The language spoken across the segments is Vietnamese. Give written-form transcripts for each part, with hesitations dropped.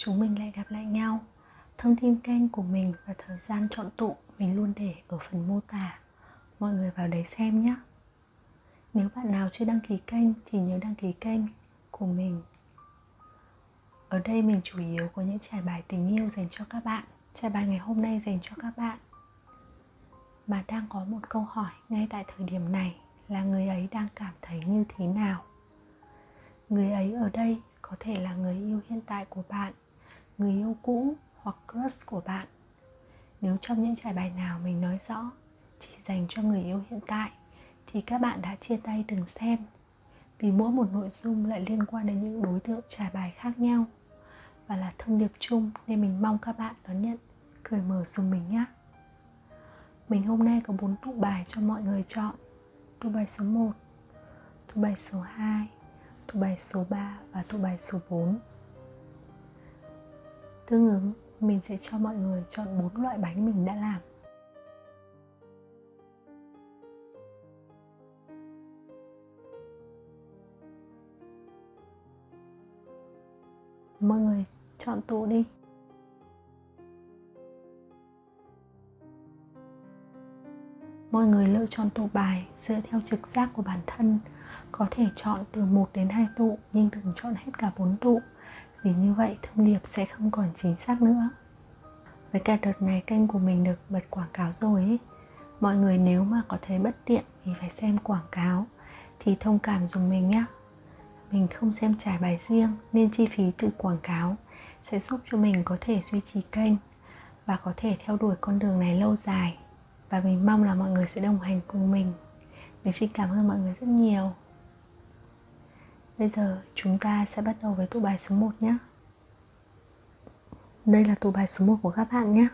chúng mình lại gặp lại nhau. Thông tin kênh của mình và thời gian chọn tụ mình luôn để ở phần mô tả. Mọi người vào đấy xem nhé. Nếu bạn nào chưa đăng ký kênh thì nhớ đăng ký kênh của mình. Ở đây mình chủ yếu có những trải bài tình yêu dành cho các bạn. Trải bài ngày hôm nay dành cho các bạn mà đang có một câu hỏi ngay tại thời điểm này là người ấy đang cảm thấy như thế nào. Người ấy ở đây có thể là người yêu hiện tại của bạn, người yêu cũ hoặc crush của bạn. Nếu trong những trải bài nào mình nói rõ chỉ dành cho người yêu hiện tại thì các bạn đã chia tay đừng xem, vì mỗi một nội dung lại liên quan đến những đối tượng trải bài khác nhau và là thông điệp chung, nên mình mong các bạn đón nhận cởi mở dùm mình nhé. Mình hôm nay có 4 tụ bài cho mọi người chọn. Tụ bài số 1, tụ bài số 2, tụ bài số 3 và tụ bài số 4. Tương ứng, mình sẽ cho mọi người chọn 4 loại bánh mình đã làm. Mọi người chọn tụ đi. Mọi người lựa chọn tụ bài dựa theo trực giác của bản thân. Có thể chọn từ 1 đến 2 tụ, nhưng đừng chọn hết cả 4 tụ, vì như vậy thông điệp sẽ không còn chính xác nữa. Với cả đợt này kênh của mình được bật quảng cáo rồi ấy. Mọi người nếu mà có thấy bất tiện vì phải xem quảng cáo thì thông cảm dùm mình nhé. Mình không xem trải bài riêng nên chi phí từ quảng cáo sẽ giúp cho mình có thể duy trì kênh và có thể theo đuổi con đường này lâu dài. Và mình mong là mọi người sẽ đồng hành cùng mình. Mình xin cảm ơn mọi người rất nhiều. Bây giờ chúng ta sẽ bắt đầu với tụ bài số 1 nhé. Đây là tụ bài số 1 của các bạn nhé.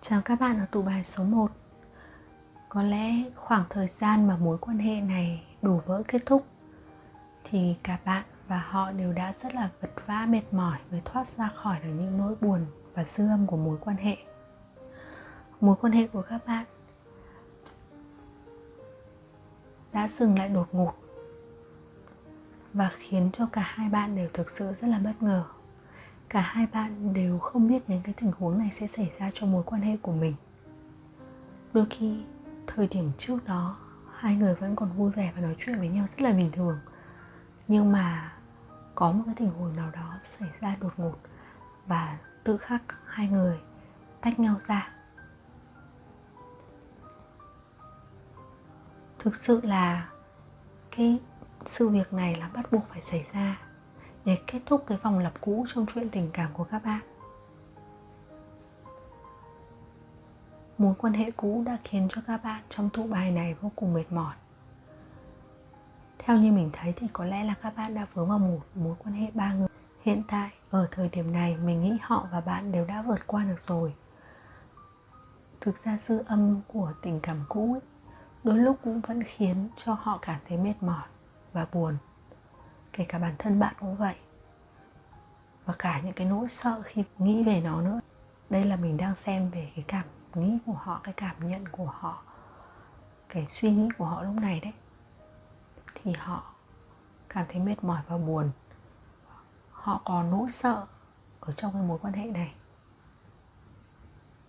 Chào các bạn ở tụ bài số 1. Có lẽ khoảng thời gian mà mối quan hệ này đổ vỡ kết thúc thì cả bạn và họ đều đã rất là vật vã mệt mỏi mới thoát ra khỏi được những nỗi buồn và dư âm của mối quan hệ. Mối quan hệ của các bạn đã dừng lại đột ngột và khiến cho cả hai bạn đều thực sự rất là bất ngờ. Cả hai bạn đều không biết những cái tình huống này sẽ xảy ra trong mối quan hệ của mình. Đôi khi thời điểm trước đó hai người vẫn còn vui vẻ và nói chuyện với nhau rất là bình thường, nhưng mà có một cái tình huống nào đó xảy ra đột ngột và tự khắc hai người tách nhau ra. Thực sự là cái sự việc này là bắt buộc phải xảy ra để kết thúc cái vòng lặp cũ trong chuyện tình cảm của các bạn. Mối quan hệ cũ đã khiến cho các bạn trong tụ bài này vô cùng mệt mỏi. Theo như mình thấy thì có lẽ là các bạn đã vướng vào một mối quan hệ 3 người. Hiện tại ở thời điểm này mình nghĩ họ và bạn đều đã vượt qua được rồi. Thực ra dư âm của tình cảm cũ ấy, đôi lúc cũng vẫn khiến cho họ cảm thấy mệt mỏi và buồn. Kể cả bản thân bạn cũng vậy. Và cả những cái nỗi sợ khi nghĩ về nó nữa. Đây là mình đang xem về cái cảm nghĩ của họ, cái cảm nhận của họ, cái suy nghĩ của họ lúc này đấy. Thì họ cảm thấy mệt mỏi và buồn. Họ có nỗi sợ ở trong cái mối quan hệ này.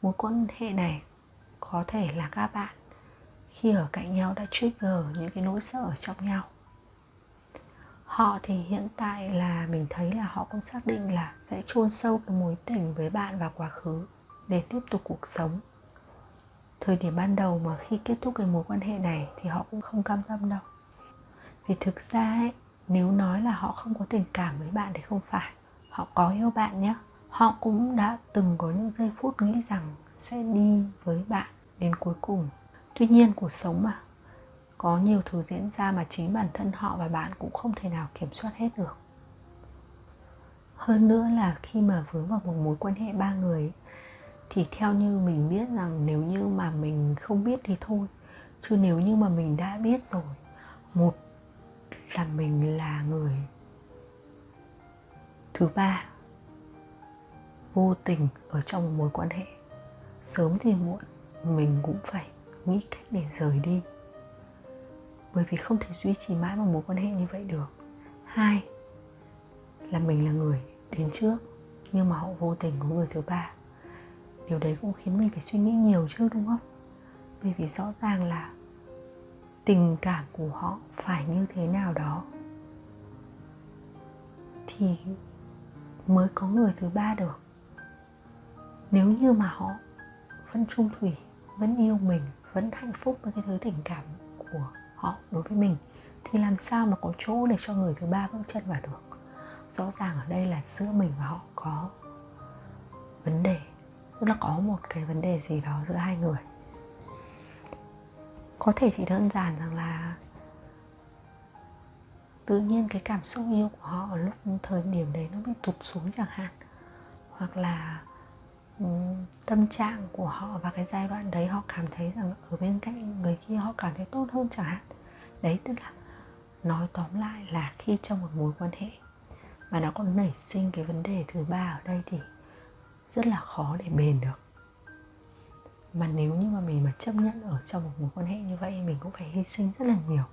Mối quan hệ này có thể là các bạn khi ở cạnh nhau đã trigger những cái nỗi sợ ở trong nhau. Họ thì hiện tại là mình thấy là họ cũng xác định là sẽ chôn sâu cái mối tình với bạn vào quá khứ để tiếp tục cuộc sống. Thời điểm ban đầu mà khi kết thúc cái mối quan hệ này thì họ cũng không cam tâm đâu. Vì thực ra ấy, nếu nói là họ không có tình cảm với bạn thì không phải. Họ có yêu bạn nhé. Họ cũng đã từng có những giây phút nghĩ rằng sẽ đi với bạn đến cuối cùng. Tuy nhiên cuộc sống mà, có nhiều thứ diễn ra mà chính bản thân họ và bạn cũng không thể nào kiểm soát hết được. Hơn nữa là khi mà vướng vào một mối quan hệ ba người thì theo như mình biết rằng nếu như mà mình không biết thì thôi, chứ nếu như mà mình đã biết rồi, một là mình là người thứ ba vô tình ở trong một mối quan hệ, sớm thì muộn mình cũng phải nghĩ cách để rời đi, bởi vì không thể duy trì mãi một mối quan hệ như vậy được. Hai là mình là người đến trước nhưng mà họ vô tình có người thứ ba. Điều đấy cũng khiến mình phải suy nghĩ nhiều chứ, đúng không? Bởi vì rõ ràng là tình cảm của họ phải như thế nào đó thì mới có người thứ ba được. Nếu như mà họ vẫn chung thủy, vẫn yêu mình, vẫn hạnh phúc với cái thứ tình cảm của họ đối với mình thì làm sao mà có chỗ để cho người thứ ba bước chân vào được. Rõ ràng ở đây là giữa mình và họ có vấn đề, tức là có một cái vấn đề gì đó giữa hai người. Có thể chỉ đơn giản rằng là tự nhiên cái cảm xúc yêu của họ ở lúc thời điểm đấy nó bị tụt xuống chẳng hạn, hoặc là tâm trạng của họ vào cái giai đoạn đấy họ cảm thấy rằng ở bên cạnh người kia họ cảm thấy tốt hơn chẳng hạn. Đấy, tức là nói tóm lại là khi trong một mối quan hệ mà nó còn nảy sinh cái vấn đề thứ ba ở đây thì rất là khó để bền được. Mà nếu như mà mình mà chấp nhận ở trong một mối quan hệ như vậy, mình cũng phải hy sinh rất là nhiều.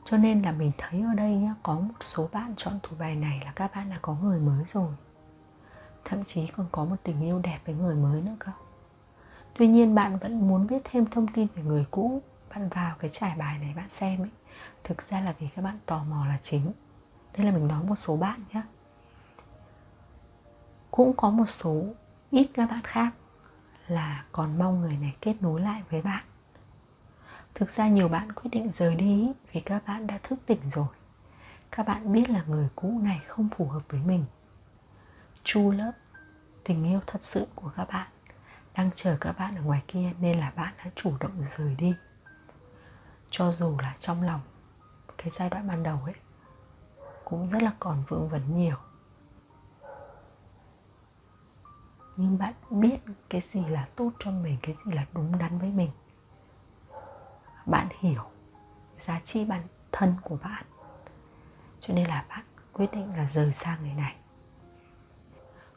Cho nên là mình thấy ở đây nhá, có một số bạn chọn thủ bài này là các bạn đã có người mới rồi, thậm chí còn có một tình yêu đẹp với người mới nữa cơ. Tuy nhiên bạn vẫn muốn biết thêm thông tin về người cũ, bạn vào cái trải bài này bạn xem ấy, thực ra là vì các bạn tò mò là chính. Đây là mình nói một số bạn nhé. Cũng có một số ít các bạn khác là còn mong người này kết nối lại với bạn. Thực ra nhiều bạn quyết định rời đi vì các bạn đã thức tỉnh rồi. Các bạn biết là người cũ này không phù hợp với mình. True love, tình yêu thật sự của các bạn đang chờ các bạn ở ngoài kia, nên là bạn đã chủ động rời đi. Cho dù là trong lòng cái giai đoạn ban đầu ấy cũng rất là còn vương vấn nhiều, nhưng bạn biết cái gì là tốt cho mình, cái gì là đúng đắn với mình. Bạn hiểu giá trị bản thân của bạn, cho nên là bạn quyết định là rời xa người này.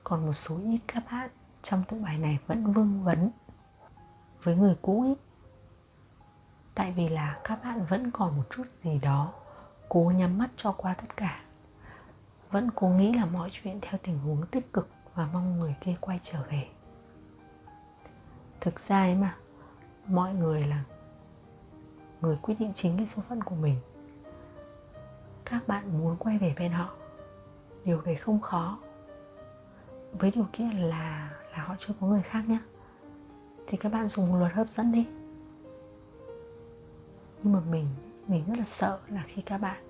Còn một số ít các bạn trong tụ bài này vẫn vương vấn với người cũ ấy, tại vì là các bạn vẫn còn một chút gì đó cố nhắm mắt cho qua tất cả, vẫn cố nghĩ là mọi chuyện theo tình huống tích cực và mong người kia quay trở về. Thực ra ấy mà, mọi người là người quyết định chính cái số phận của mình. Các bạn muốn quay về bên họ, điều đấy không khó, với điều kiện là họ chưa có người khác nhé. Thì các bạn dùng luật hấp dẫn đi. Nhưng mà mình rất là sợ là khi các bạn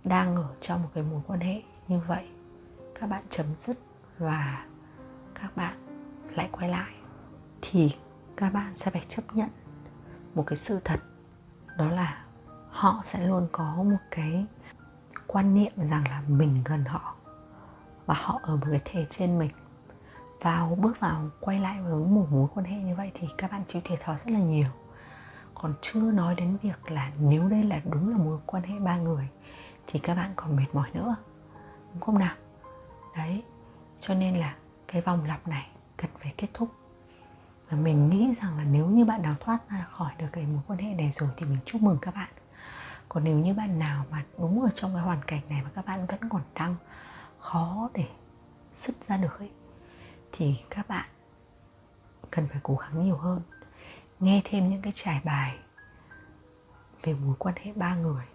đang ở trong một cái mối quan hệ như vậy, các bạn chấm dứt và các bạn lại quay lại, thì các bạn sẽ phải chấp nhận một cái sự thật, đó là họ sẽ luôn có một cái quan niệm rằng là mình gần họ và họ ở một cái thể trên mình. Bước vào quay lại với một mối quan hệ như vậy thì các bạn chịu thiệt thòi rất là nhiều. Còn chưa nói đến việc là nếu đây là đúng là mối quan hệ ba người thì các bạn còn mệt mỏi nữa, đúng không nào? Đấy, cho nên là cái vòng lặp này cần phải kết thúc. Và mình nghĩ rằng là nếu như bạn nào thoát ra khỏi được cái mối quan hệ này rồi thì mình chúc mừng các bạn. Còn nếu như bạn nào mà đúng ở trong cái hoàn cảnh này mà các bạn vẫn còn đang khó để dứt ra được ấy, thì các bạn cần phải cố gắng nhiều hơn, nghe thêm những cái trải bài về mối quan hệ ba người.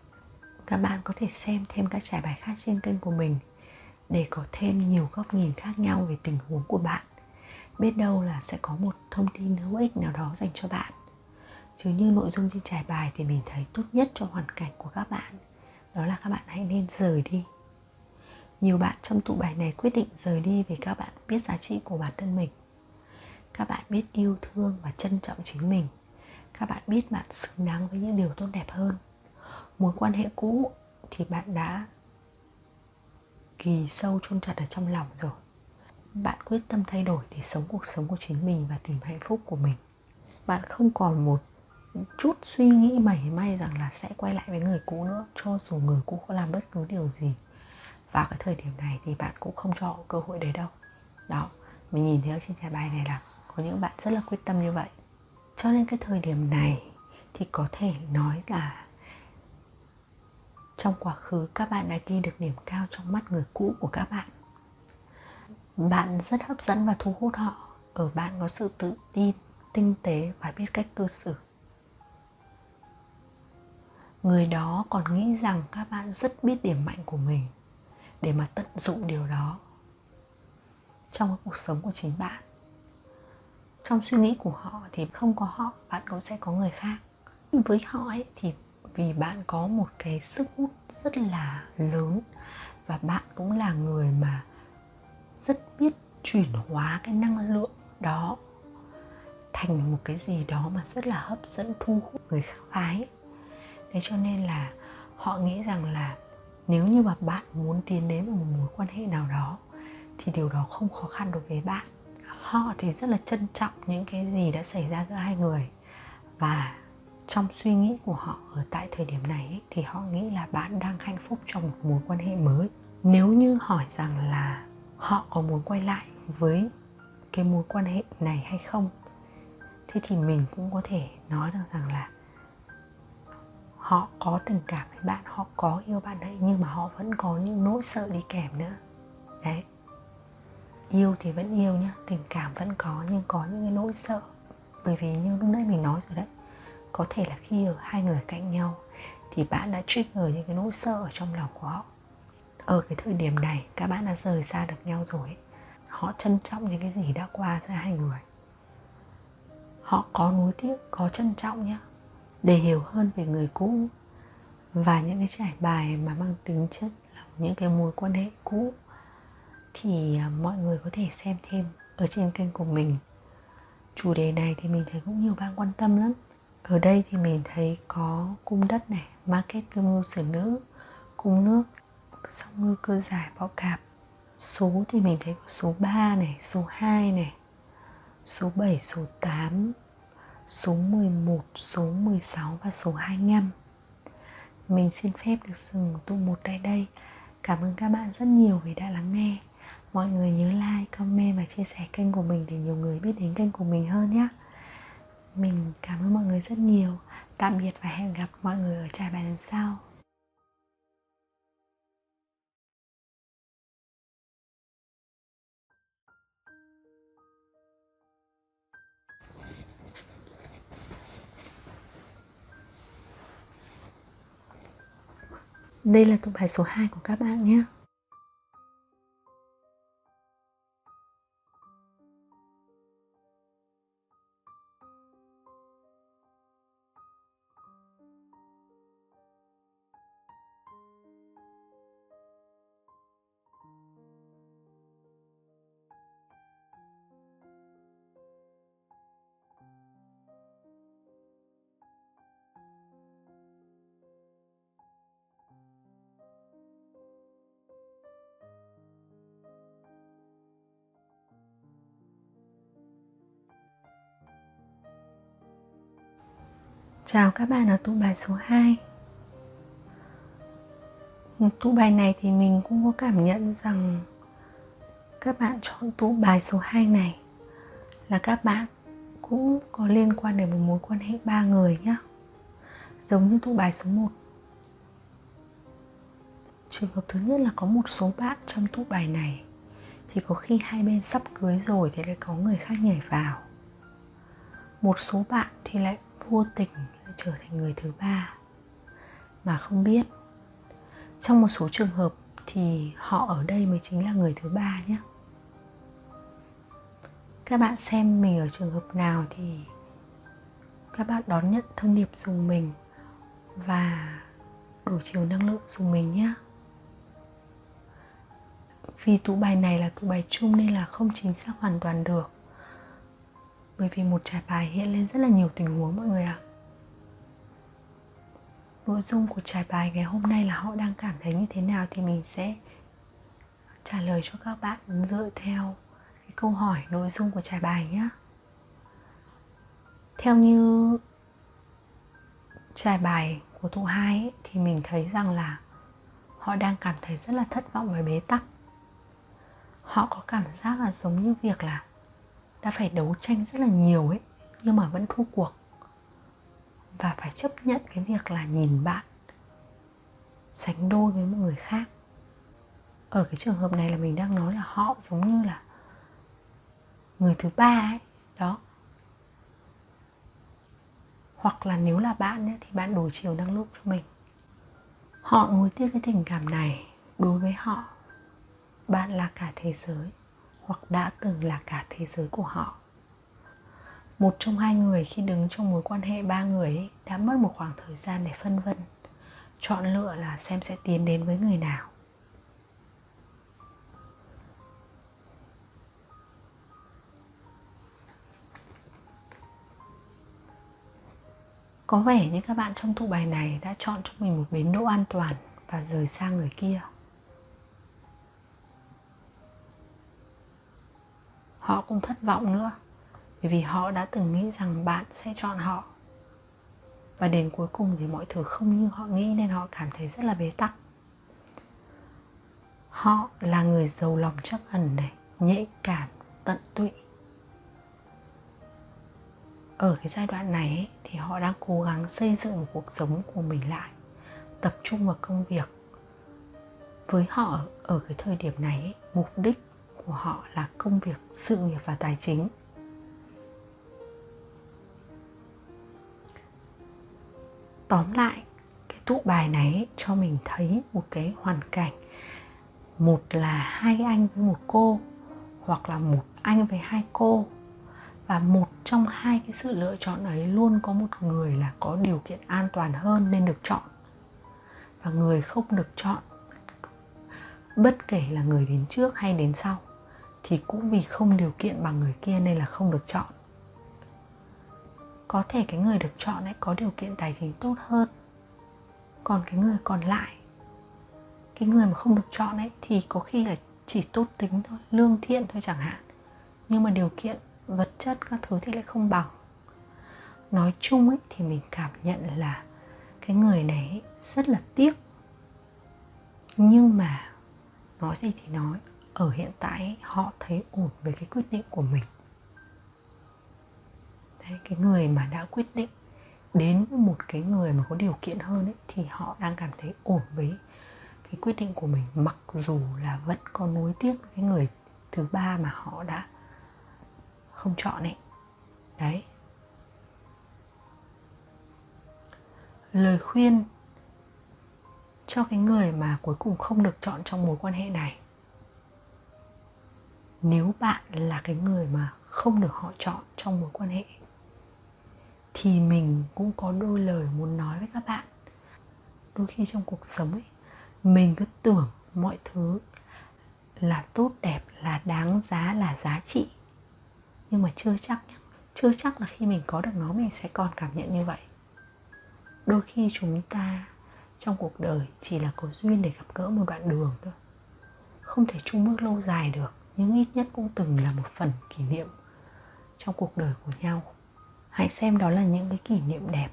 Các bạn có thể xem thêm các trải bài khác trên kênh của mình để có thêm nhiều góc nhìn khác nhau về tình huống của bạn. Biết đâu là sẽ có một thông tin hữu ích nào đó dành cho bạn. Chứ như nội dung trên trải bài thì mình thấy tốt nhất cho hoàn cảnh của các bạn đó là các bạn hãy nên rời đi. Nhiều bạn trong tụ bài này quyết định rời đi vì các bạn biết giá trị của bản thân mình. Các bạn biết yêu thương và trân trọng chính mình. Các bạn biết bạn xứng đáng với những điều tốt đẹp hơn. Mối quan hệ cũ thì bạn đã ghi sâu chôn chặt ở trong lòng rồi. Bạn quyết tâm thay đổi để sống cuộc sống của chính mình và tìm hạnh phúc của mình. Bạn không còn một chút suy nghĩ mảy may rằng là sẽ quay lại với người cũ nữa, cho dù người cũ có làm bất cứ điều gì. Vào cái thời điểm này thì bạn cũng không cho họ cơ hội đấy đâu. Đó, mình nhìn thấy ở trên trải bài này là có những bạn rất là quyết tâm như vậy. Cho nên cái thời điểm này thì có thể nói là trong quá khứ các bạn đã ghi được điểm cao trong mắt người cũ của các bạn. Bạn rất hấp dẫn và thu hút họ. Ở bạn có sự tự tin, tinh tế và biết cách cư xử. Người đó còn nghĩ rằng các bạn rất biết điểm mạnh của mình để mà tận dụng điều đó trong cuộc sống của chính bạn. Trong suy nghĩ của họ thì không có họ, bạn cũng sẽ có người khác. Với họ ấy thì vì bạn có một cái sức hút rất là lớn, và bạn cũng là người mà rất biết chuyển hóa cái năng lượng đó thành một cái gì đó mà rất là hấp dẫn, thu hút người khác phái. Thế cho nên là họ nghĩ rằng là nếu như mà bạn muốn tiến đến một mối quan hệ nào đó thì điều đó không khó khăn đối với bạn. Họ thì rất là trân trọng những cái gì đã xảy ra giữa hai người, và trong suy nghĩ của họ ở tại thời điểm này ấy, thì họ nghĩ là bạn đang hạnh phúc trong một mối quan hệ mới. Nếu như hỏi rằng là họ có muốn quay lại với cái mối quan hệ này hay không, thế thì mình cũng có thể nói được rằng là họ có tình cảm với bạn, họ có yêu bạn đấy, nhưng mà họ vẫn có những nỗi sợ đi kèm nữa. Đấy, yêu thì vẫn yêu nhá, tình cảm vẫn có, nhưng có những cái nỗi sợ. Bởi vì như lúc nãy mình nói rồi đấy, có thể là khi ở hai người cạnh nhau thì bạn đã trigger những cái nỗi sợ ở trong lòng của họ. Ở cái thời điểm này các bạn đã rời xa được nhau rồi. Họ trân trọng những cái gì đã qua giữa hai người. Họ có nuối tiếc, có trân trọng nhá, để hiểu hơn về người cũ và những cái trải bài mà mang tính chất là những cái mối quan hệ cũ thì mọi người có thể xem thêm ở trên kênh của mình. Chủ đề này thì mình thấy cũng nhiều bạn quan tâm lắm. Ở đây thì mình thấy có cung đất này, market cư mưu xử nữ, cung nước, song ngư cơ giải bọ cạp. Số thì mình thấy có số 3 này, số 2 này, số 7, số 8, số 11, số 16 và số 25. Mình xin phép được dừng tụ một tại đây. Cảm ơn các bạn rất nhiều vì đã lắng nghe. Mọi người nhớ like, comment và chia sẻ kênh của mình để nhiều người biết đến kênh của mình hơn nhé. Mình cảm ơn mọi người rất nhiều. Tạm biệt và hẹn gặp mọi người ở trải bài lần sau. Đây là tụ bài số 2 của các bạn nhé. Chào các bạn ở tụ bài số 2. Tụ bài này thì mình cũng có cảm nhận rằng các bạn chọn tụ bài số 2 này là các bạn cũng có liên quan đến một mối quan hệ 3 người nhé. Giống như tụ bài số 1. Trường hợp thứ nhất là có một số bạn trong tụ bài này thì có khi hai bên sắp cưới rồi thì lại có người khác nhảy vào. Một số bạn thì lại vô tình trở thành người thứ ba mà không biết. Trong một số trường hợp thì họ ở đây mới chính là người thứ ba nhé. Các bạn xem mình ở trường hợp nào thì các bạn đón nhận thông điệp dùng mình và đổi chiều năng lượng dùng mình nhé. Vì tụ bài này là tụ bài chung nên là không chính xác hoàn toàn được, bởi vì một trải bài hiện lên rất là nhiều tình huống mọi người ạ. Nội dung của trải bài ngày hôm nay là họ đang cảm thấy như thế nào thì mình sẽ trả lời cho các bạn dựa theo cái câu hỏi nội dung của trải bài nhé. Theo như trải bài của tụ 2 ấy, thì mình thấy rằng là họ đang cảm thấy rất là thất vọng và bế tắc. Họ có cảm giác là giống như việc là đã phải đấu tranh rất là nhiều ấy, nhưng mà vẫn thua cuộc, và phải chấp nhận cái việc là nhìn bạn sánh đôi với một người khác. Ở cái trường hợp này là mình đang nói là họ giống như là người thứ ba ấy, đó. Hoặc là nếu là bạn ấy, thì bạn đổi chiều năng lượng cho mình. Họ nuối tiếc cái tình cảm này. Đối với họ, bạn là cả thế giới, hoặc đã từng là cả thế giới của họ. Một trong hai người khi đứng trong mối quan hệ ba người ấy, đã mất một khoảng thời gian để phân vân, chọn lựa là xem sẽ tiến đến với người nào. Có vẻ như các bạn trong tụ bài này đã chọn cho mình một bến đỗ an toàn và rời xa người kia. Họ cũng thất vọng nữa, bởi vì họ đã từng nghĩ rằng bạn sẽ chọn họ, và đến cuối cùng thì mọi thứ không như họ nghĩ, nên họ cảm thấy rất là bế tắc. Họ là người giàu lòng trắc ẩn này, nhạy cảm, tận tụy. Ở cái giai đoạn này ấy, thì họ đang cố gắng xây dựng một cuộc sống của mình lại, tập trung vào công việc. Với họ ở cái thời điểm này ấy, mục đích của họ là công việc, sự nghiệp và tài chính. Tóm lại, cái tụ bài này ấy, cho mình thấy một cái hoàn cảnh. Một là hai anh với một cô, hoặc là một anh với hai cô. Và một trong hai cái sự lựa chọn ấy luôn có một người là có điều kiện an toàn hơn nên được chọn. Và người không được chọn, bất kể là người đến trước hay đến sau, thì cũng vì không điều kiện bằng người kia nên là không được chọn. Có thể cái người được chọn ấy có điều kiện tài chính tốt hơn, còn cái người còn lại, cái người mà không được chọn ấy, thì có khi là chỉ tốt tính thôi, lương thiện thôi chẳng hạn, nhưng mà điều kiện vật chất các thứ thì lại không bằng. Nói chung ấy, thì mình cảm nhận là cái người này ấy, rất là tiếc. Nhưng mà nói gì thì nói, ở hiện tại ấy, họ thấy ổn với cái quyết định của mình. Đấy, cái người mà đã quyết định đến với một cái người mà có điều kiện hơn ấy, thì họ đang cảm thấy ổn với cái quyết định của mình, mặc dù là vẫn có nuối tiếc cái người thứ ba mà họ đã không chọn ấy. Đấy. Lời khuyên cho cái người mà cuối cùng không được chọn trong mối quan hệ này: nếu bạn là cái người mà không được họ chọn trong mối quan hệ, thì mình cũng có đôi lời muốn nói với các bạn. Đôi khi trong cuộc sống ấy, mình cứ tưởng mọi thứ là tốt đẹp, là đáng giá, là giá trị, nhưng mà chưa chắc là khi mình có được nó mình sẽ còn cảm nhận như vậy. Đôi khi chúng ta trong cuộc đời chỉ là có duyên để gặp gỡ một đoạn đường thôi, không thể chung bước lâu dài được, nhưng ít nhất cũng từng là một phần kỷ niệm trong cuộc đời của nhau. Hãy xem đó là những cái kỷ niệm đẹp.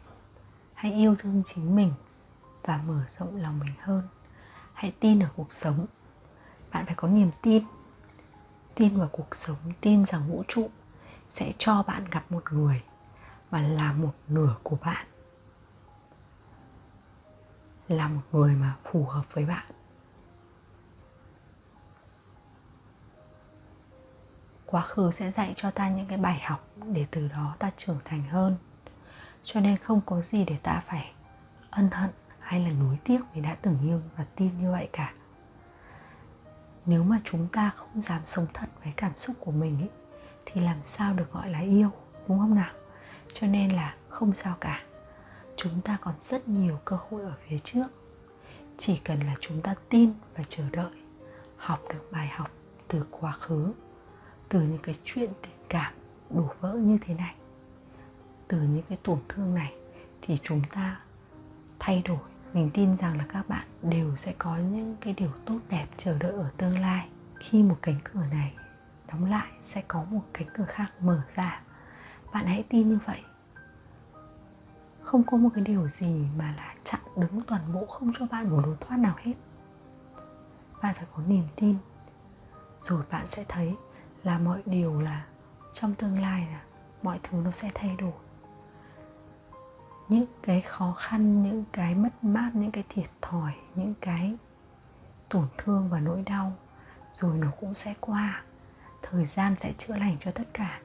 Hãy yêu thương chính mình và mở rộng lòng mình hơn. Hãy tin ở cuộc sống. Bạn phải có niềm tin. Tin vào cuộc sống, tin rằng vũ trụ sẽ cho bạn gặp một người và là một nửa của bạn, là một người mà phù hợp với bạn. Quá khứ sẽ dạy cho ta những cái bài học để từ đó ta trưởng thành hơn. Cho nên không có gì để ta phải ân hận hay là nuối tiếc vì đã từng yêu và tin như vậy cả. Nếu mà chúng ta không dám sống thật với cảm xúc của mình ấy, thì làm sao được gọi là yêu, đúng không nào? Cho nên là không sao cả, chúng ta còn rất nhiều cơ hội ở phía trước. Chỉ cần là chúng ta tin và chờ đợi, học được bài học từ quá khứ, từ những cái chuyện tình cảm đổ vỡ như thế này, từ những cái tổn thương này, thì chúng ta thay đổi. Mình tin rằng là các bạn đều sẽ có những cái điều tốt đẹp chờ đợi ở tương lai. Khi một cánh cửa này đóng lại, sẽ có một cánh cửa khác mở ra. Bạn hãy tin như vậy. Không có một cái điều gì mà là chặn đứng toàn bộ, không cho bạn một lối thoát nào hết. Bạn phải có niềm tin, rồi bạn sẽ thấy là mọi điều là trong tương lai là mọi thứ nó sẽ thay đổi. Những cái khó khăn, những cái mất mát, những cái thiệt thòi, những cái tổn thương và nỗi đau, rồi nó cũng sẽ qua. Thời gian sẽ chữa lành cho tất cả.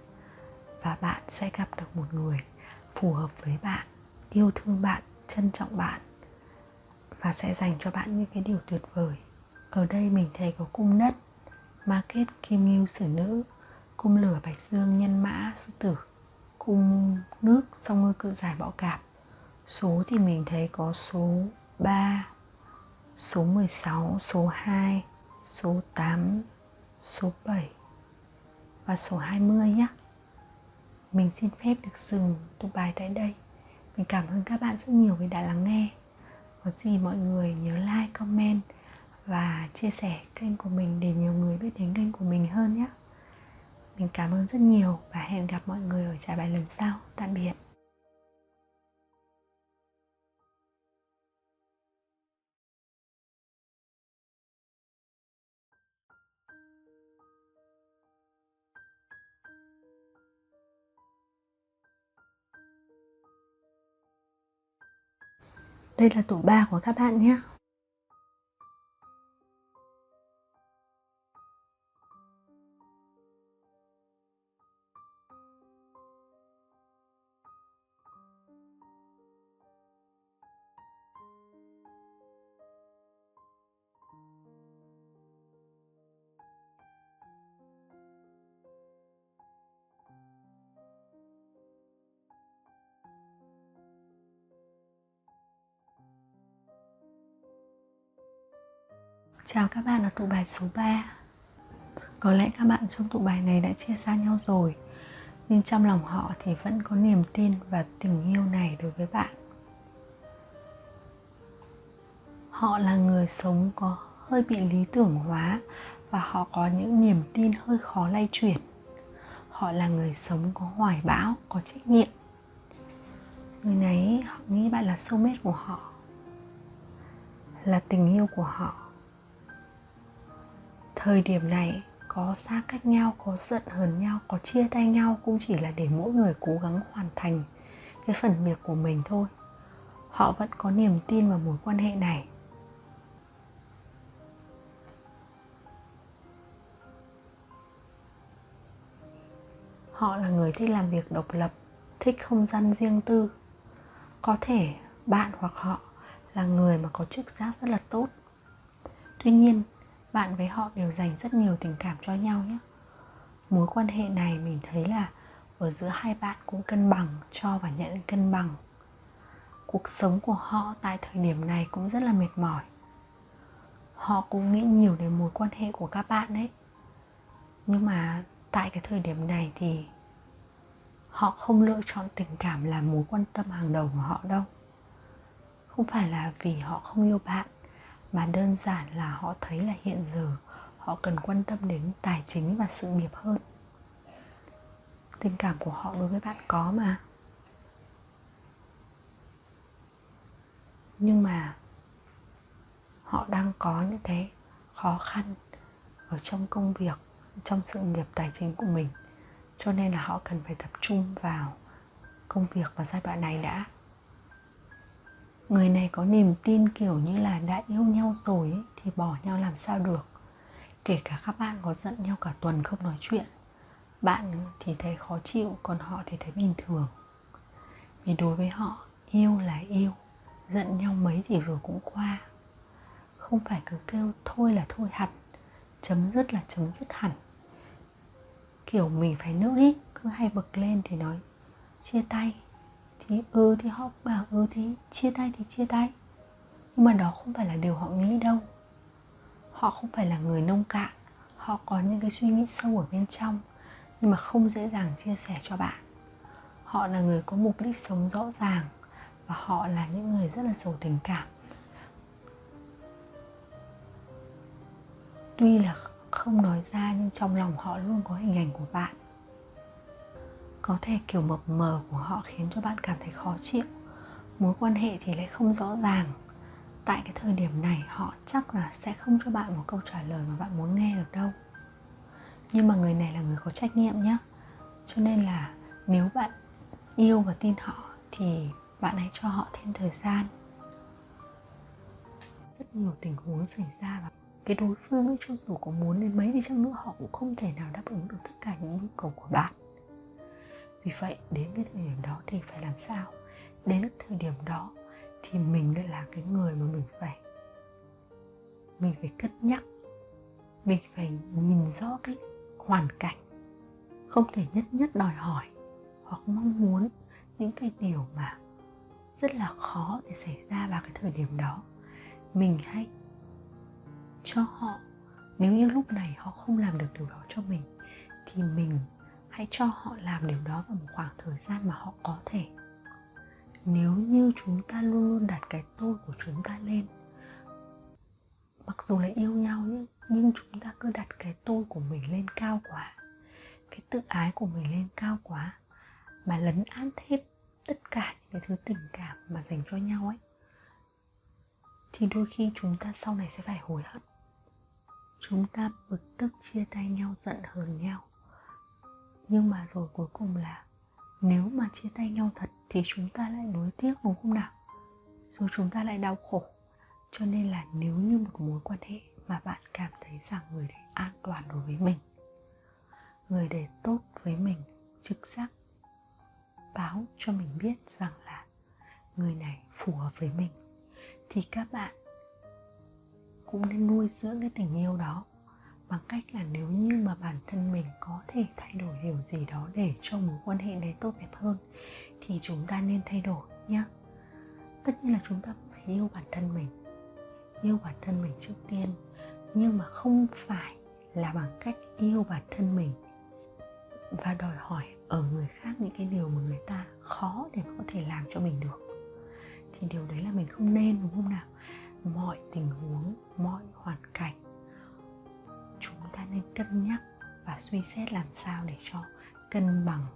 Và bạn sẽ gặp được một người phù hợp với bạn, yêu thương bạn, trân trọng bạn, và sẽ dành cho bạn những cái điều tuyệt vời. Ở đây mình thấy có cung đất, ma kết, kim ngưu, sử nữ, cung lửa, bạch dương, nhân mã, sư tử, cung nước, song ngư, cự giải, bọ cạp. Số thì mình thấy có số 3, số 16, số 2, số 8, số 7 và số 20 nhé. Mình xin phép được dừng tụng bài tại đây. Mình cảm ơn các bạn rất nhiều vì đã lắng nghe. Có gì mọi người nhớ like, comment và chia sẻ kênh của mình để nhiều người biết đến kênh của mình hơn nhé. Mình cảm ơn rất nhiều và hẹn gặp mọi người ở trải bài lần sau. Tạm biệt. Đây là tủ 3 của các bạn nhé. Chào các bạn ở tụ bài số 3. Có lẽ các bạn trong tụ bài này đã chia xa nhau rồi, nhưng trong lòng họ thì vẫn có niềm tin và tình yêu này đối với bạn. Họ là người sống có hơi bị lý tưởng hóa và họ có những niềm tin hơi khó lay chuyển. Họ là người sống có hoài bão, có trách nhiệm. Người này họ nghĩ bạn là soulmate của họ, là tình yêu của họ. Thời điểm này có xa cách nhau, có giận hờn nhau, có chia tay nhau cũng chỉ là để mỗi người cố gắng hoàn thành cái phần việc của mình thôi. Họ vẫn có niềm tin vào mối quan hệ này. Họ là người thích làm việc độc lập, thích không gian riêng tư. Có thể bạn hoặc họ là người mà có trực giác rất là tốt. Tuy nhiên, bạn với họ đều dành rất nhiều tình cảm cho nhau nhé. Mối quan hệ này mình thấy là ở giữa hai bạn cũng cân bằng, cho và nhận cân bằng. Cuộc sống của họ tại thời điểm này cũng rất là mệt mỏi. Họ cũng nghĩ nhiều đến mối quan hệ của các bạn đấy. Nhưng mà tại cái thời điểm này thì họ không lựa chọn tình cảm là mối quan tâm hàng đầu của họ đâu. Không phải là vì họ không yêu bạn, mà đơn giản là họ thấy là hiện giờ họ cần quan tâm đến tài chính và sự nghiệp hơn. Tình cảm của họ đối với bạn có mà. Nhưng mà họ đang có những cái khó khăn ở trong công việc, trong sự nghiệp tài chính của mình. Cho nên là họ cần phải tập trung vào công việc vào giai đoạn này đã. Người này có niềm tin kiểu như là đã yêu nhau rồi ấy, thì bỏ nhau làm sao được. Kể cả các bạn có giận nhau cả tuần không nói chuyện, bạn thì thấy khó chịu, còn họ thì thấy bình thường. Vì đối với họ, yêu là yêu, giận nhau mấy thì rồi cũng qua. Không phải cứ kêu thôi là thôi hẳn, chấm dứt là chấm dứt hẳn. Kiểu mình phải nữ ý, cứ hay bực lên thì nói chia tay thì thì họ bảo thì chia tay thì chia tay. Nhưng mà đó không phải là điều họ nghĩ đâu. Họ không phải là người nông cạn. Họ có những cái suy nghĩ sâu ở bên trong, nhưng mà không dễ dàng chia sẻ cho bạn. Họ là người có mục đích sống rõ ràng, và họ là những người rất là giàu tình cảm. Tuy là không nói ra, nhưng trong lòng họ luôn có hình ảnh của bạn. Có thể kiểu mập mờ của họ khiến cho bạn cảm thấy khó chịu. Mối quan hệ thì lại không rõ ràng. Tại cái thời điểm này họ chắc là sẽ không cho bạn một câu trả lời mà bạn muốn nghe được đâu. Nhưng mà người này là người có trách nhiệm nhé. Cho nên là nếu bạn yêu và tin họ thì bạn hãy cho họ thêm thời gian. Rất nhiều tình huống xảy ra và cái đối phương ấy, cho dù có muốn đến mấy đi chăng nữa, họ cũng không thể nào đáp ứng được tất cả những nhu cầu của bạn. Vì vậy đến cái thời điểm đó thì phải làm sao? Đến cái thời điểm đó thì mình lại là cái người mà mình phải cân nhắc. Mình phải nhìn rõ cái hoàn cảnh. Không thể nhất đòi hỏi hoặc mong muốn những cái điều mà rất là khó để xảy ra vào cái thời điểm đó. Mình hãy cho họ, nếu như lúc này họ không làm được điều đó cho mình, thì mình hãy cho họ làm điều đó vào một khoảng thời gian mà họ có thể. Nếu như chúng ta luôn luôn đặt cái tôi của chúng ta lên, mặc dù là yêu nhau nhưng chúng ta cứ đặt cái tôi của mình lên cao quá, cái tự ái của mình lên cao quá, mà lấn át hết tất cả những cái thứ tình cảm mà dành cho nhau ấy, thì đôi khi chúng ta sau này sẽ phải hối hận. Chúng ta bực tức chia tay nhau, giận hờn nhau, nhưng mà rồi cuối cùng là nếu mà chia tay nhau thật thì chúng ta lại nuối tiếc, đúng không nào? Rồi chúng ta lại đau khổ. Cho nên là nếu như một mối quan hệ mà bạn cảm thấy rằng người đấy an toàn đối với mình, người đấy tốt với mình, trực giác báo cho mình biết rằng là người này phù hợp với mình, thì các bạn cũng nên nuôi dưỡng cái tình yêu đó bằng cách là nếu như mà bản thân mình có thể thay đổi điều gì đó để cho mối quan hệ này tốt đẹp hơn thì chúng ta nên thay đổi nhé. Tất nhiên là chúng ta phải yêu bản thân mình trước tiên, nhưng mà không phải là bằng cách yêu bản thân mình và đòi hỏi ở người khác những cái điều mà người ta khó để có thể làm cho mình được. Thì điều đấy là mình không nên, đúng không nào? Mọi tình huống, mọi hoàn cảnh chúng ta nên cân nhắc và suy xét làm sao để cho cân bằng,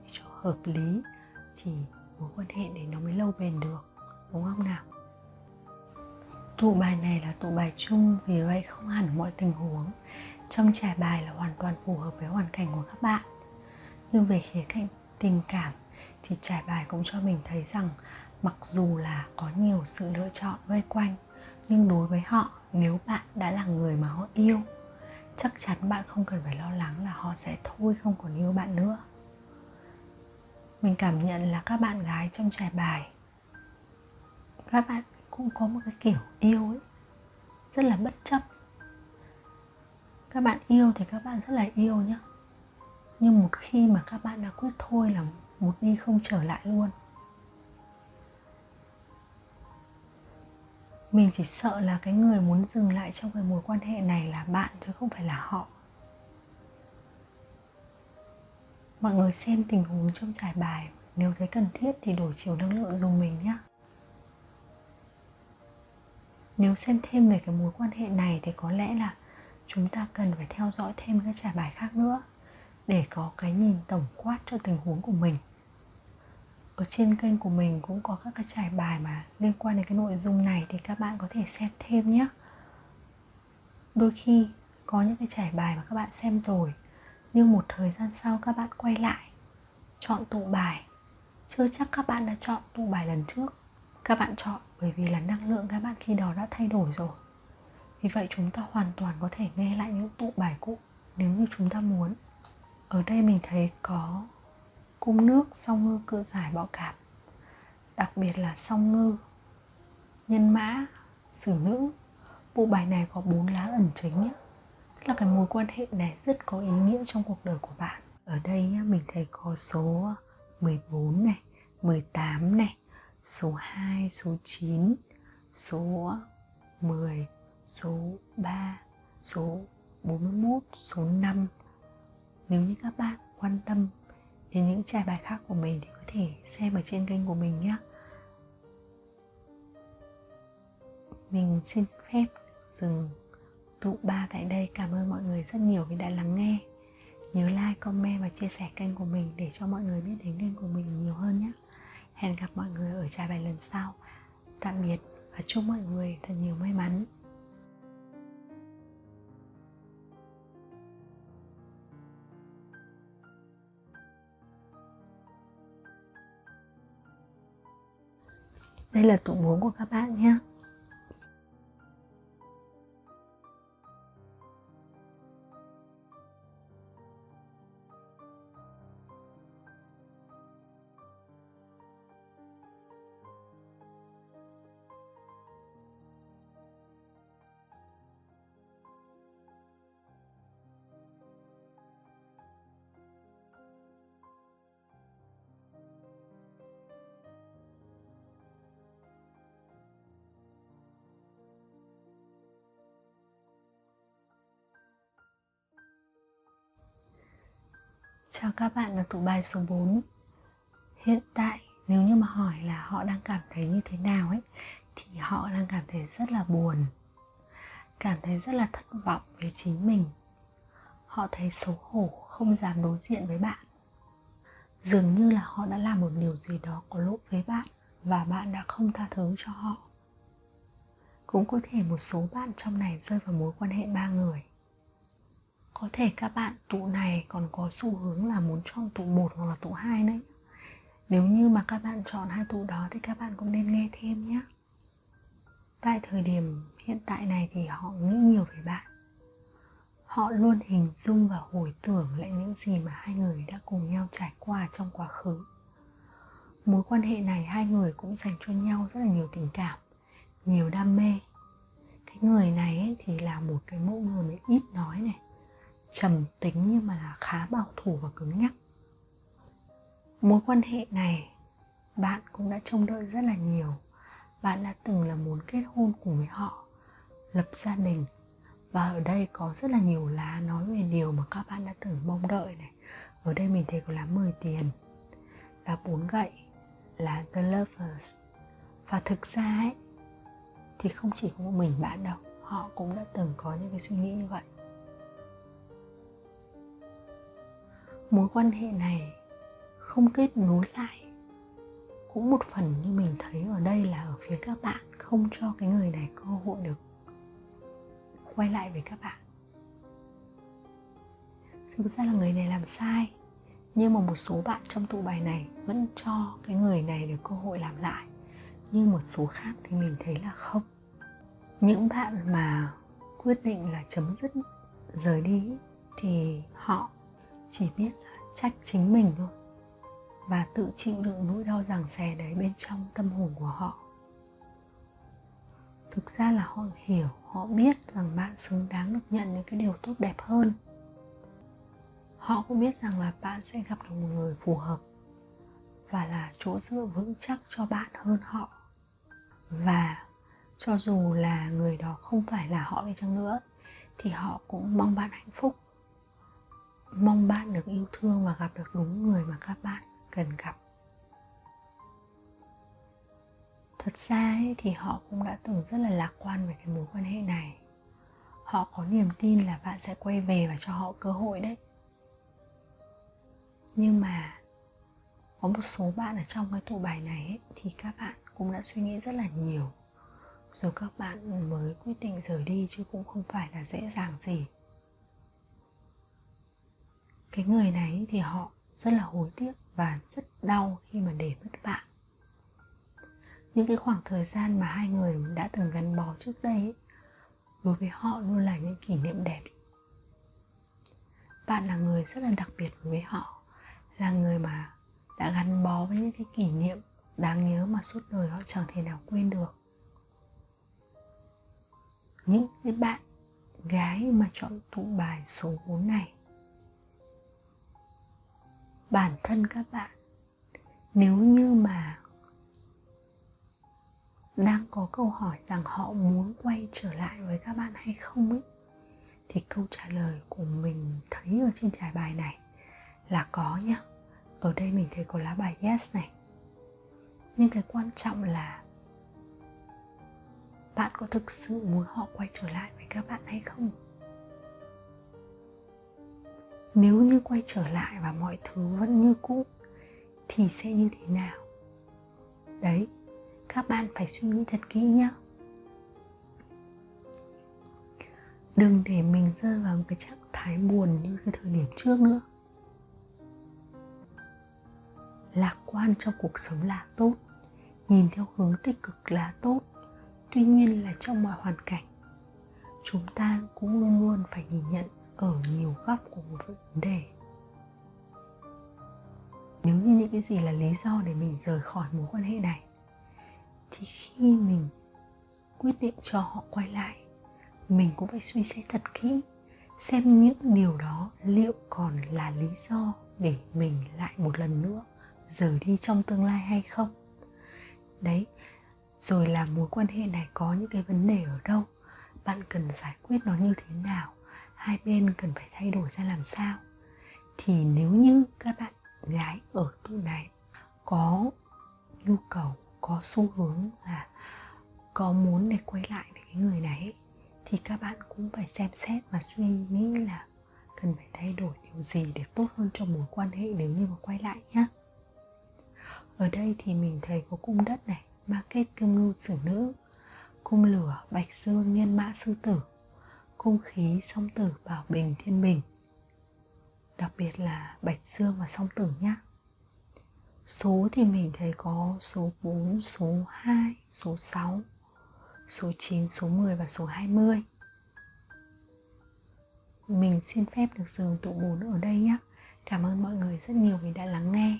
để cho hợp lý, thì mối quan hệ để nó mới lâu bền được, đúng không nào? Tụ bài này là tụ bài chung, vì vậy không hẳn mọi tình huống trong trải bài là hoàn toàn phù hợp với hoàn cảnh của các bạn. Nhưng về khía cạnh tình cảm thì trải bài cũng cho mình thấy rằng mặc dù là có nhiều sự lựa chọn vây quanh, nhưng đối với họ, nếu bạn đã là người mà họ yêu, chắc chắn bạn không cần phải lo lắng là họ sẽ thôi không còn yêu bạn nữa. Mình cảm nhận là các bạn gái trong trải bài, các bạn cũng có một cái kiểu yêu ấy rất là bất chấp. Các bạn yêu thì các bạn rất là yêu nhá, nhưng một khi mà các bạn đã quyết thôi là một đi không trở lại luôn. Mình chỉ sợ là cái người muốn dừng lại trong cái mối quan hệ này là bạn chứ không phải là họ. Mọi người xem tình huống trong trải bài, nếu thấy cần thiết thì đổi chiều năng lượng dùng mình nhé. Nếu xem thêm về cái mối quan hệ này thì có lẽ là chúng ta cần phải theo dõi thêm các trải bài khác nữa để có cái nhìn tổng quát cho tình huống của mình. Ở trên kênh của mình cũng có các cái trải bài mà liên quan đến cái nội dung này thì các bạn có thể xem thêm nhé. Đôi khi có những cái trải bài mà các bạn xem rồi, nhưng một thời gian sau các bạn quay lại chọn tụ bài, chưa chắc các bạn đã chọn tụ bài lần trước. Các bạn chọn bởi vì là năng lượng các bạn khi đó đã thay đổi rồi. Vì vậy chúng ta hoàn toàn có thể nghe lại những tụ bài cũ nếu như chúng ta muốn. Ở đây mình thấy có cung nước, song ngư, cự giải, bọ cạp. Đặc biệt là song ngư, nhân mã, xử nữ. Bộ bài này có 4 lá ẩn chính nhé. Tức là cái mối quan hệ này rất có ý nghĩa trong cuộc đời của bạn. Ở đây nhá, mình thấy có số 14 này, 18 này, số 2, số 9, số 10, số 3, số 41, số 5. Nếu như các bạn quan tâm đến những trải bài khác của mình thì có thể xem ở trên kênh của mình nhé. Mình xin phép dừng tụ 3 tại đây. Cảm ơn mọi người rất nhiều vì đã lắng nghe. Nhớ like, comment và chia sẻ kênh của mình để cho mọi người biết đến kênh của mình nhiều hơn nhé. Hẹn gặp mọi người ở trải bài lần sau. Tạm biệt và chúc mọi người thật nhiều may mắn. Đây là tụ 4 của các bạn nhé. Chào các bạn ở tụ bài số 4. Hiện tại nếu như mà hỏi là họ đang cảm thấy như thế nào ấy, thì họ đang cảm thấy rất là buồn, cảm thấy rất là thất vọng về chính mình. Họ thấy xấu hổ, không dám đối diện với bạn. Dường như là họ đã làm một điều gì đó có lỗi với bạn và bạn đã không tha thứ cho họ. Cũng có thể một số bạn trong này rơi vào mối quan hệ 3 người. Có thể các bạn tụ này còn có xu hướng là muốn chọn tụ 1 hoặc là tụ 2 đấy. Nếu như mà các bạn chọn hai tụ đó thì các bạn cũng nên nghe thêm nhé. Tại thời điểm hiện tại này thì họ nghĩ nhiều về bạn. Họ luôn hình dung và hồi tưởng lại những gì mà hai người đã cùng nhau trải qua trong quá khứ. Mối quan hệ này hai người cũng dành cho nhau rất là nhiều tình cảm, nhiều đam mê. Cái người này ấy thì là một cái mẫu người mà ít nói này, trầm tính nhưng mà là khá bảo thủ và cứng nhắc. Mối quan hệ này bạn cũng đã trông đợi rất là nhiều. Bạn đã từng là muốn kết hôn cùng với họ, lập gia đình. Và ở đây có rất là nhiều lá nói về điều mà các bạn đã từng mong đợi này. Ở đây mình thấy có lá 10 tiền, lá 4 gậy, là The Lovers. Và thực ra ấy thì không chỉ có một mình bạn đâu, họ cũng đã từng có những cái suy nghĩ như vậy. Mối quan hệ này không kết nối lại cũng một phần như mình thấy ở đây là ở phía các bạn không cho cái người này cơ hội được quay lại với các bạn. Thực ra là người này làm sai, nhưng mà một số bạn trong tụ bài này vẫn cho cái người này được cơ hội làm lại. Nhưng một số khác thì mình thấy là không. Những bạn mà quyết định là chấm dứt, rời đi thì họ chỉ biết là trách chính mình thôi và tự chịu đựng nỗi đau giằng xé đấy bên trong tâm hồn của họ. Thực ra là họ hiểu, họ biết rằng bạn xứng đáng được nhận những cái điều tốt đẹp hơn. Họ cũng biết rằng là bạn sẽ gặp được một người phù hợp và là chỗ dựa vững chắc cho bạn hơn họ. Và cho dù là người đó không phải là họ đi chăng nữa thì họ cũng mong bạn hạnh phúc, mong bạn được yêu thương và gặp được đúng người mà các bạn cần gặp. Thật ra ấy, thì họ cũng đã từng rất là lạc quan về cái mối quan hệ này. Họ có niềm tin là bạn sẽ quay về và cho họ cơ hội đấy. Nhưng mà có một số bạn ở trong cái tụ bài này ấy, thì các bạn cũng đã suy nghĩ rất là nhiều. Rồi các bạn mới quyết định rời đi chứ cũng không phải là dễ dàng gì. Cái người này thì họ rất là hối tiếc và rất đau khi mà để mất bạn. Những cái khoảng thời gian mà hai người đã từng gắn bó trước đây ấy, đối với họ luôn là những kỷ niệm đẹp. Bạn là người rất là đặc biệt với họ, là người mà đã gắn bó với những cái kỷ niệm đáng nhớ mà suốt đời họ chẳng thể nào quên được. Những cái bạn gái mà chọn tụ bài số 4 này, bản thân các bạn Nếu như mà đang có câu hỏi rằng họ muốn quay trở lại với các bạn hay không ấy, thì câu trả lời của mình thấy ở trên trải bài này là có nhá. Ở đây mình thấy có lá bài yes này. Nhưng cái quan trọng là bạn có thực sự muốn họ quay trở lại với các bạn hay không? Nếu như quay trở lại và mọi thứ vẫn như cũ thì sẽ như thế nào? Đấy, các bạn phải suy nghĩ thật kỹ nhé. Đừng để mình rơi vào cái trạng thái buồn như cái thời điểm trước nữa. Lạc quan trong cuộc sống là tốt, nhìn theo hướng tích cực là tốt. Tuy nhiên là trong mọi hoàn cảnh, chúng ta cũng luôn luôn phải nhìn nhận ở nhiều góc của một vấn đề. Nếu như những cái gì là lý do để mình rời khỏi mối quan hệ này, thì khi mình quyết định cho họ quay lại, mình cũng phải suy xét thật kỹ xem những điều đó liệu còn là lý do để mình lại một lần nữa rời đi trong tương lai hay không. Đấy, rồi là mối quan hệ này có những cái vấn đề ở đâu, bạn cần giải quyết nó như thế nào, hai bên cần phải thay đổi ra làm sao. Thì nếu như các bạn gái ở tuổi này có nhu cầu, có xu hướng là có muốn để quay lại với cái người này, thì các bạn cũng phải xem xét và suy nghĩ là cần phải thay đổi điều gì để tốt hơn cho mối quan hệ nếu như mà quay lại nhé. Ở đây thì mình thấy có cung đất này, ma kết kim ngưu sử nữ, cung lửa bạch dương nhân mã sư tử, cung khí song tử bảo bình thiên bình. Đặc biệt là bạch dương và song tử nhé. Số thì mình thấy có số 4, số 2, số 6, số 9, số 10 và số 20. Mình xin phép được dừng tụ 4 ở đây nhé. Cảm ơn mọi người rất nhiều vì đã lắng nghe.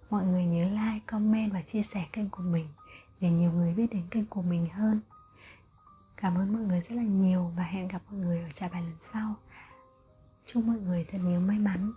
Mọi người nhớ like, comment và chia sẻ kênh của mình để nhiều người biết đến kênh của mình hơn. Cảm ơn mọi người rất là nhiều và hẹn gặp mọi người ở trải bài lần sau. Chúc mọi người thật nhiều may mắn.